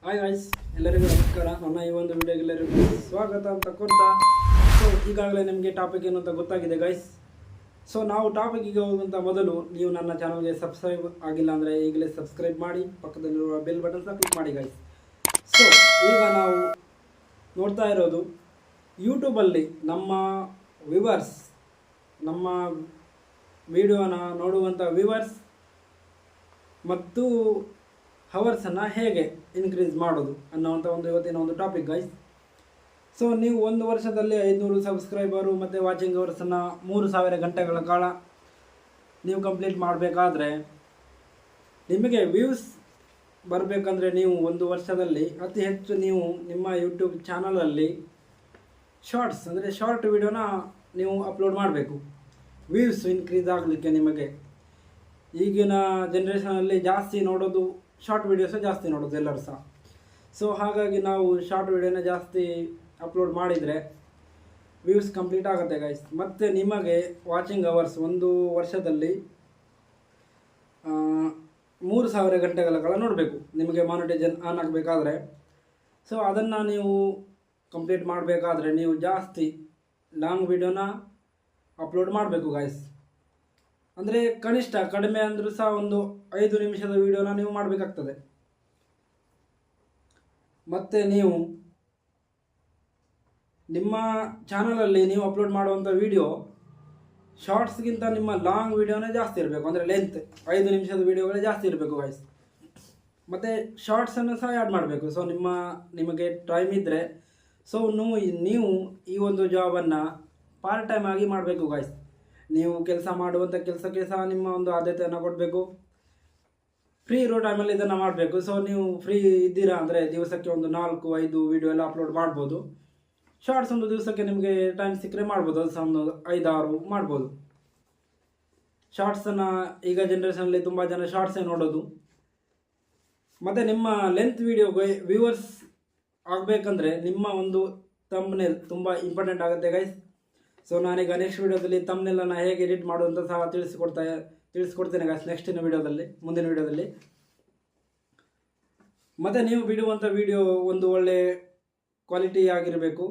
Hi guys, ಎಲ್ಲರಿಗೂ ನಮಸ್ಕಾರ. ನನ್ನ ಈ ಒಂದು ವಿಡಿಯೋಗೆ ಎಲ್ಲರಿಗೂ ಸ್ವಾಗತ ಅಂತ ಕೊಡ್ತಾ, ಸೊ ಈಗಾಗಲೇ ನಿಮಗೆ ಟಾಪಿಕ್ ಏನು ಅಂತ ಗೊತ್ತಾಗಿದೆ ಗಾಯ್ಸ್. ಸೊ ನಾವು ಟಾಪಿಕ್ಗೆ ಹೋಗುವಂಥ ಮೊದಲು ನೀವು ನನ್ನ ಚಾನಲ್ಗೆ ಸಬ್ಸ್ಕ್ರೈಬ್ ಆಗಿಲ್ಲ ಅಂದರೆ ಈಗಲೇ ಸಬ್ಸ್ಕ್ರೈಬ್ ಮಾಡಿ, ಪಕ್ಕದಲ್ಲಿರುವ ಬೆಲ್ ಬಟನ್ ಸಹ ಕ್ಲಿಕ್ ಮಾಡಿ ಗಾಯ್ಸ್. ಸೊ ಈಗ ನಾವು ನೋಡ್ತಾ ಇರೋದು ಯೂಟ್ಯೂಬಲ್ಲಿ ನಮ್ಮ ವ್ಯೂವರ್ಸ್, ನಮ್ಮ ವಿಡಿಯೋನ ನೋಡುವಂಥ ವ್ಯೂವರ್ಸ್ ಮತ್ತು ಹವರ್ಸನ್ನು ಹೇಗೆ ಇನ್ಕ್ರೀಸ್ ಮಾಡೋದು ಅನ್ನೋವಂಥ ಇವತ್ತಿನ ಒಂದು ಟಾಪಿಕ್ ಗೈಸ್. ಸೊ ನೀವು ಒಂದು ವರ್ಷದಲ್ಲಿ 500 ಸಬ್ಸ್ಕ್ರೈಬರು ಮತ್ತು ವಾಚಿಂಗ್ ಅವರ್ಸನ್ನು 3000 ಗಂಟೆಗಳ ಕಾಲ ನೀವು ಕಂಪ್ಲೀಟ್ ಮಾಡಬೇಕಾದ್ರೆ, ನಿಮಗೆ ವ್ಯೂಸ್ ಬರಬೇಕಂದ್ರೆ ನೀವು ಒಂದು ವರ್ಷದಲ್ಲಿ ಅತಿ ಹೆಚ್ಚು ನೀವು ನಿಮ್ಮ ಯೂಟ್ಯೂಬ್ ಚಾನಲಲ್ಲಿ ಶಾರ್ಟ್ಸ್ ಅಂದರೆ ಶಾರ್ಟ್ ವಿಡಿಯೋನ ನೀವು ಅಪ್ಲೋಡ್ ಮಾಡಬೇಕು. ವ್ಯೂಸ್ ಇನ್ಕ್ರೀಸ್ ಆಗಲಿಕ್ಕೆ ನಿಮಗೆ ಈಗಿನ ಜನ್ರೇಷನಲ್ಲಿ ಜಾಸ್ತಿ ನೋಡೋದು ಶಾರ್ಟ್ ವೀಡಿಯೋಸೇ ಜಾಸ್ತಿ ನೋಡೋದು ಎಲ್ಲರೂ ಸಹ. ಸೊ ಹಾಗಾಗಿ ನಾವು ಶಾರ್ಟ್ ವೀಡಿಯೋನ ಜಾಸ್ತಿ ಅಪ್ಲೋಡ್ ಮಾಡಿದರೆ ವ್ಯೂಸ್ ಕಂಪ್ಲೀಟ್ ಆಗುತ್ತೆ ಗೈಸ್. ಮತ್ತು ನಿಮಗೆ ವಾಚಿಂಗ್ ಅವರ್ಸ್ ಒಂದು ವರ್ಷದಲ್ಲಿ 3000 ಗಂಟೆಗಳ ಕಾಲ ನೋಡಬೇಕು ನಿಮಗೆ ಮಾನಿಟೈಸೇಷನ್ ಆನ್ ಆಗಬೇಕಾದ್ರೆ. ಸೊ ಅದನ್ನು ನೀವು ಕಂಪ್ಲೀಟ್ ಮಾಡಬೇಕಾದ್ರೆ ನೀವು ಜಾಸ್ತಿ ಲಾಂಗ್ ವಿಡಿಯೋನ ಅಪ್ಲೋಡ್ ಮಾಡಬೇಕು ಗೈಸ್. ಅಂದರೆ ಕನಿಷ್ಠ ಕಡಿಮೆ ಅಂದರೂ ಸಹ ಒಂದು 5 ನಿಮಿಷದ ವಿಡಿಯೋನ ನೀವು ಮಾಡಬೇಕಾಗ್ತದೆ. ಮತ್ತು ನೀವು ನಿಮ್ಮ ಚಾನಲಲ್ಲಿ ನೀವು ಅಪ್ಲೋಡ್ ಮಾಡುವಂಥ ವಿಡಿಯೋ ಶಾರ್ಟ್ಸ್ಗಿಂತ ನಿಮ್ಮ ಲಾಂಗ್ ವಿಡಿಯೋನೇ ಜಾಸ್ತಿ ಇರಬೇಕು. ಅಂದರೆ ಲೆಂತ್ 5 ನಿಮಿಷದ ವಿಡಿಯೋಗಳೇ ಜಾಸ್ತಿ ಇರಬೇಕು ಗೈಸ್. ಮತ್ತು ಶಾರ್ಟ್ಸನ್ನು ಸಹ ಆ್ಯಡ್ ಮಾಡಬೇಕು. ಸೊ ನಿಮಗೆ ಟೈಮ್ ಇದ್ದರೆ ಸೊ ನೀವು ಈ ಒಂದು ಜಾಬನ್ನು ಪಾರ್ಟ್ ಟೈಮ್ ಆಗಿ ಮಾಡಬೇಕು ಗೈಸ್. ನೀವು ಕೆಲಸ ಮಾಡುವಂಥ ಕೆಲಸಕ್ಕೆ ಸಹ ನಿಮ್ಮ ಒಂದು ಆದ್ಯತೆಯನ್ನು ಕೊಡಬೇಕು. ಫ್ರೀ ಇರೋ ಟೈಮಲ್ಲಿ ಇದನ್ನು ಮಾಡಬೇಕು. ಸೊ ನೀವು ಫ್ರೀ ಇದ್ದೀರಾ ಅಂದರೆ ದಿವಸಕ್ಕೆ ಒಂದು 4-5 ವಿಡಿಯೋ ಎಲ್ಲ ಅಪ್ಲೋಡ್ ಮಾಡ್ಬೋದು. ಶಾರ್ಟ್ಸ್ ಒಂದು ದಿವಸಕ್ಕೆ ನಿಮಗೆ ಟೈಮ್ ಸಿಕ್ಕರೆ ಮಾಡ್ಬೋದು, ಅದು ಸಹ ಒಂದು 5-6 ಮಾಡ್ಬೋದು. ಶಾರ್ಟ್ಸನ್ನು ಈಗ ಜನ್ರೇಷನಲ್ಲಿ ತುಂಬ ಜನ ಶಾರ್ಟ್ಸೇ ನೋಡೋದು. ಮತ್ತು ನಿಮ್ಮ ಲೆಂತ್ ವಿಡಿಯೋಗೆ ವ್ಯೂವರ್ಸ್ ಆಗಬೇಕಂದ್ರೆ ನಿಮ್ಮ ಒಂದು ಥಂಬ್ನೇಲ್ ತುಂಬ ಇಂಪಾರ್ಟೆಂಟ್ ಆಗುತ್ತೆ ಗೈಸ್. ಸೊ ನಾನೀಗ ನೆಕ್ಸ್ಟ್ ವೀಡಿಯೋದಲ್ಲಿ ಥಂಬ್ನೇಲನ್ನು ಹೇಗೆ ಎಡಿಟ್ ಮಾಡೋದು ಅಂತ ಸಹ ತಿಳಿಸ್ಕೊಡ್ತೇನೆ ಗೈಸ್ ನೆಕ್ಸ್ಟಿನ ಮುಂದಿನ ವಿಡಿಯೋದಲ್ಲಿ. ಮತ್ತು ನೀವು ಬಿಡುವಂಥ ವಿಡಿಯೋ ಒಂದು ಒಳ್ಳೆ ಕ್ವಾಲಿಟಿ ಆಗಿರಬೇಕು,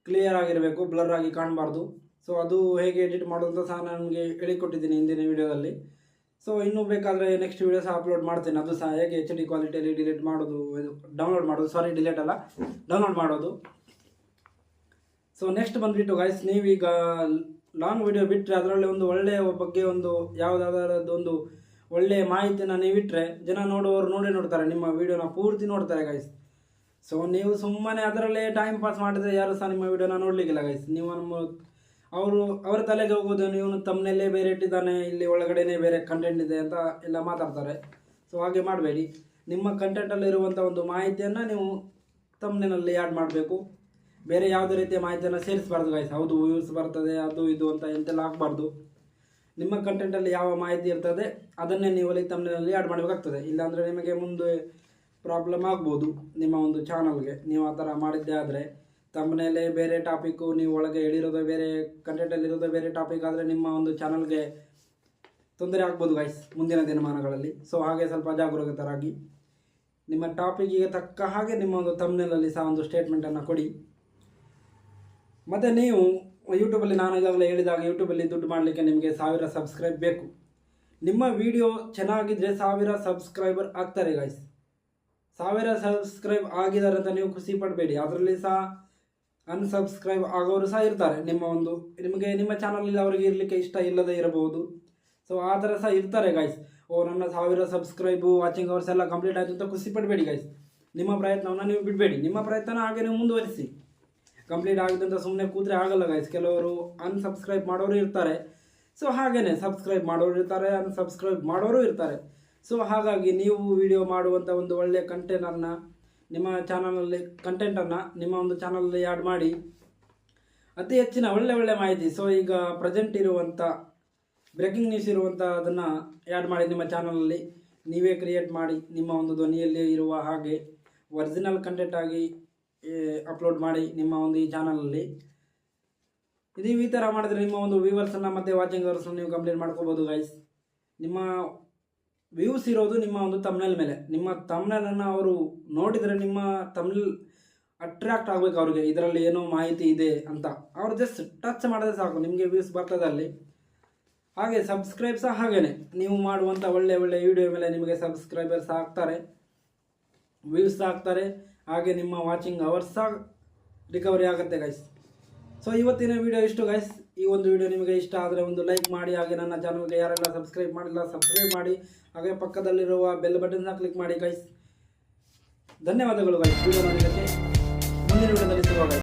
ಕ್ಲಿಯರ್ ಆಗಿರಬೇಕು, ಬ್ಲರ್ ಆಗಿ ಕಾಣಬಾರ್ದು. ಸೊ ಅದು ಹೇಗೆ ಎಡಿಟ್ ಮಾಡೋದು ಅಂತ ಸಹ ನನಗೆ ಹೇಳಿಕೊಟ್ಟಿದ್ದೀನಿ ಹಿಂದಿನ ವಿಡಿಯೋದಲ್ಲಿ. ಸೊ ಇನ್ನೂ ಬೇಕಾದರೆ ನೆಕ್ಸ್ಟ್ ವಿಡಿಯೋ ಸಹ ಅಪ್ಲೋಡ್ ಮಾಡ್ತೇನೆ. ಅದು ಸಹ ಹೇಗೆ HD ಕ್ವಾಲಿಟಿಯಲ್ಲಿ ಡೌನ್ಲೋಡ್ ಮಾಡೋದು. ಸೊ ನೆಕ್ಸ್ಟ್ ಬಂದುಬಿಟ್ಟು ಗೈಸ್, ನೀವೀಗ ಲಾಂಗ್ ವಿಡಿಯೋ ಬಿಟ್ಟರೆ ಅದರಲ್ಲಿ ಒಂದು ಒಳ್ಳೆಯ ಬಗ್ಗೆ ಒಂದು ಯಾವುದಾದ್ರದ್ದೊಂದು ಒಳ್ಳೆಯ ಮಾಹಿತಿಯನ್ನು ನೀವಿಟ್ಟರೆ ಜನ ನೋಡೇ ನೋಡ್ತಾರೆ, ನಿಮ್ಮ ವಿಡಿಯೋನ ಪೂರ್ತಿ ನೋಡ್ತಾರೆ ಗೈಸ್. ಸೊ ನೀವು ಸುಮ್ಮನೆ ಅದರಲ್ಲೇ ಟೈಮ್ ಪಾಸ್ ಮಾಡಿದರೆ ಯಾರು ಸಹ ನಿಮ್ಮ ವಿಡಿಯೋನ ನೋಡಲಿಕ್ಕಿಲ್ಲ ಗೈಸ್. ನೀವು ಅವರ ತಲೆಗೆ ಹೋಗೋದು ನೀವು ತಮ್ಮನಲ್ಲೇ ಬೇರೆ ಇಟ್ಟಿದ್ದಾನೆ, ಇಲ್ಲಿ ಒಳಗಡೆನೇ ಬೇರೆ ಕಂಟೆಂಟ್ ಇದೆ ಅಂತ ಎಲ್ಲ ಮಾತಾಡ್ತಾರೆ. ಸೊ ಹಾಗೆ ಮಾಡಬೇಡಿ. ನಿಮ್ಮ ಕಂಟೆಂಟಲ್ಲಿರುವಂಥ ಒಂದು ಮಾಹಿತಿಯನ್ನು ನೀವು ತಮ್ಮನಲ್ಲಿ ಆ್ಯಡ್ ಮಾಡಬೇಕು. ಬೇರೆ ಯಾವುದೇ ರೀತಿಯ ಮಾಹಿತಿಯನ್ನು ಸೇರಿಸಬಾರ್ದು ಗೈಸ್. ಹೌದು ವ್ಯೂಸ್ ಬರ್ತದೆ ಅದು ಇದು ಅಂತ ಎಂತೆಲ್ಲ ಆಗಬಾರ್ದು. ನಿಮ್ಮ ಕಂಟೆಂಟಲ್ಲಿ ಯಾವ ಮಾಹಿತಿ ಇರ್ತದೆ ಅದನ್ನೇ ನೀವು ಅಲ್ಲಿ ತಮ್ಮನಲ್ಲಿ ಆ್ಯಡ್ ಮಾಡಬೇಕಾಗ್ತದೆ. ಇಲ್ಲಾಂದರೆ ನಿಮಗೆ ಮುಂದೆ ಪ್ರಾಬ್ಲಮ್ ಆಗ್ಬೋದು ನಿಮ್ಮ ಒಂದು ಚಾನಲ್ಗೆ. ನೀವು ಆ ಥರ ಮಾಡಿದ್ದೇ ಆದರೆ ತಮ್ಮನೇಲೆ ಬೇರೆ ಟಾಪಿಕ್ಕು, ನೀವು ಒಳಗೆ ಹೇಳಿರೋದು ಬೇರೆ, ಕಂಟೆಂಟಲ್ಲಿರೋದು ಬೇರೆ ಟಾಪಿಕ್ ಆದರೆ ನಿಮ್ಮ ಒಂದು ಚಾನಲ್ಗೆ ತೊಂದರೆ ಆಗ್ಬೋದು ಗೈಸ್ ಮುಂದಿನ ದಿನಮಾನಗಳಲ್ಲಿ. ಸೊ ಹಾಗೆ ಸ್ವಲ್ಪ ಜಾಗರೂಕತರಾಗಿ ನಿಮ್ಮ ಟಾಪಿಕ್ಕಿಗೆ ತಕ್ಕ ಹಾಗೆ ನಿಮ್ಮ ಒಂದು ತಮ್ಮನೇಲಲ್ಲಿ ಸಹ ಒಂದು ಸ್ಟೇಟ್ಮೆಂಟನ್ನು ಕೊಡಿ. ಮತ್ತು ನೀವು ಯೂಟ್ಯೂಬಲ್ಲಿ, ನಾನು ಈಗಾಗಲೇ ಹೇಳಿದಾಗ ಯೂಟ್ಯೂಬಲ್ಲಿ ದುಡ್ಡು ಮಾಡಲಿಕ್ಕೆ ನಿಮಗೆ 1000 ಸಬ್ಸ್ಕ್ರೈಬ್ ಬೇಕು. ನಿಮ್ಮ ವಿಡಿಯೋ ಚೆನ್ನಾಗಿದ್ದರೆ 1000 ಸಬ್ಸ್ಕ್ರೈಬರ್ ಆಗ್ತಾರೆ ಗೈಸ್. 1000 ಸಬ್ಸ್ಕ್ರೈಬ್ ಆಗಿದ್ದಾರೆ ಅಂತ ನೀವು ಖುಷಿ ಪಡಬೇಡಿ. ಅದರಲ್ಲಿ ಸಹ ಅನ್ಸಬ್ಸ್ಕ್ರೈಬ್ ಆಗೋರು ಸಹ ಇರ್ತಾರೆ. ನಿಮ್ಮ ಚಾನಲಲ್ಲಿ ಅವರಿಗೆ ಇರಲಿಕ್ಕೆ ಇಷ್ಟ ಇಲ್ಲದೇ ಇರಬಹುದು. ಸೊ ಆ ಥರ ಸಹ ಇರ್ತಾರೆ ಗೈಸ್. ನನ್ನ 1000 ಸಬ್ಸ್ಕ್ರೈಬು ವಾಚಿಂಗ್ ಅವರ್ಸ್ ಎಲ್ಲ ಕಂಪ್ಲೀಟ್ ಆಯಿತು ಅಂತ ಖುಷಿ ಪಡಬೇಡಿ ಗೈಸ್. ನಿಮ್ಮ ಪ್ರಯತ್ನವನ್ನು ನೀವು ಬಿಡಬೇಡಿ. ನಿಮ್ಮ ಪ್ರಯತ್ನ ಹಾಗೆ ನೀವು ಮುಂದುವರಿಸಿ. ಕಂಪ್ಲೀಟ್ ಆಗಿದೆ ಅಂತ ಸುಮ್ಮನೆ ಕೂತ್ರೆ ಆಗಲ್ಲ ಗೈಸ್. ಕೆಲವರು ಅನ್ಸಬ್ಸ್ಕ್ರೈಬ್ ಮಾಡೋರು ಇರ್ತಾರೆ. ಸೊ ಹಾಗೆಯೇ ಸಬ್ಸ್ಕ್ರೈಬ್ ಮಾಡೋರು ಇರ್ತಾರೆ, ಅನ್ಸಬ್ಸ್ಕ್ರೈಬ್ ಮಾಡೋರು ಇರ್ತಾರೆ. ಸೊ ಹಾಗಾಗಿ ನೀವು ವಿಡಿಯೋ ಮಾಡುವಂಥ ಒಂದು ಒಳ್ಳೆಯ ಕಂಟೆಂಟನ್ನು ನಿಮ್ಮ ಒಂದು ಚಾನಲಲ್ಲಿ ಆ್ಯಡ್ ಮಾಡಿ. ಅತಿ ಹೆಚ್ಚಿನ ಒಳ್ಳೆ ಮಾಹಿತಿ. ಸೊ ಈಗ ಪ್ರೆಸೆಂಟ್ ಇರುವಂಥ ಬ್ರೇಕಿಂಗ್ ನ್ಯೂಸ್ ಇರುವಂಥ ಅದನ್ನು ಆ್ಯಡ್ ಮಾಡಿ ನಿಮ್ಮ ಚಾನಲಲ್ಲಿ. ನೀವೇ ಕ್ರಿಯೇಟ್ ಮಾಡಿ ನಿಮ್ಮ ಒಂದು ಧ್ವನಿಯಲ್ಲಿ ಇರುವ ಹಾಗೆ ಒರಿಜಿನಲ್ ಕಂಟೆಂಟ್ ಆಗಿ ಅಪ್ಲೋಡ್ ಮಾಡಿ ನಿಮ್ಮ ಒಂದು ಈ ಚಾನಲಲ್ಲಿ. ನೀವು ಈ ಥರ ಮಾಡಿದ್ರೆ ನಿಮ್ಮ ಒಂದು ವ್ಯೂವರ್ಸನ್ನು ಮತ್ತು ವಾಚಿಂಗ್ ಅವರ್ಸನ್ನು ನೀವು ಕಂಪ್ಲೀಟ್ ಮಾಡ್ಕೋಬೋದು ಗೈಸ್. ನಿಮ್ಮ ವ್ಯೂಸ್ ಇರೋದು ನಿಮ್ಮ ಒಂದು ತಮ್ನೇಲ್ ಮೇಲೆ. ನಿಮ್ಮ ತಮ್ನೇಲನ್ನು ಅವರು ನೋಡಿದರೆ ನಿಮ್ಮ ತಮ್ನೇಲ್ ಅಟ್ರಾಕ್ಟ್ ಆಗಬೇಕು ಅವ್ರಿಗೆ, ಇದರಲ್ಲಿ ಏನೋ ಮಾಹಿತಿ ಇದೆ ಅಂತ. ಅವರು ಜಸ್ಟ್ ಟಚ್ ಮಾಡಿದ್ರೆ ಸಾಕು, ನಿಮಗೆ ವ್ಯೂಸ್ ಬರ್ತದೆ ಅಲ್ಲಿ. ಹಾಗೆ ಸಬ್ಸ್ಕ್ರೈಬ್ ಸಹ ಹಾಗೇನೆ, ನೀವು ಮಾಡುವಂಥ ಒಳ್ಳೆ ವಿಡಿಯೋ ಮೇಲೆ ನಿಮಗೆ ಸಬ್ಸ್ಕ್ರೈಬರ್ಸ್ ಆಗ್ತಾರೆ, ವ್ಯೂಸ್ ಆಗ್ತಾರೆ, ಹಾಗೆ ನಿಮ್ಮ ವಾಚಿಂಗ್ ಅವರ್ಸ್ ಸಹ ರಿಕವರಿ ಆಗುತ್ತೆ ಗೈಸ್. ಸೊ ಇವತ್ತಿನ ವಿಡಿಯೋ ಇಷ್ಟು ಗೈಸ್. ಈ ಒಂದು ವಿಡಿಯೋ ನಿಮಗೆ ಇಷ್ಟ ಆದರೆ ಒಂದು ಲೈಕ್ ಮಾಡಿ, ಹಾಗೆ ನನ್ನ ಚಾನಲ್ಗೆ ಯಾರೆಲ್ಲ ಸಬ್ಸ್ಕ್ರೈಬ್ ಮಾಡಿಲ್ಲ ಸಬ್ಸ್ಕ್ರೈಬ್ ಮಾಡಿ, ಹಾಗೆ ಪಕ್ಕದಲ್ಲಿರುವ ಬೆಲ್ ಬಟನ್ನ ಕ್ಲಿಕ್ ಮಾಡಿ ಗೈಸ್. ಧನ್ಯವಾದಗಳು ಗೈಸ್ ವಿಡಿಯೋ ನೋಡಿದ್ದಕ್ಕೆ. ಮುಂದಿನ ವಿಡಿಯೋದಲ್ಲಿ ಸಿಗುವ ಗೈಸ್.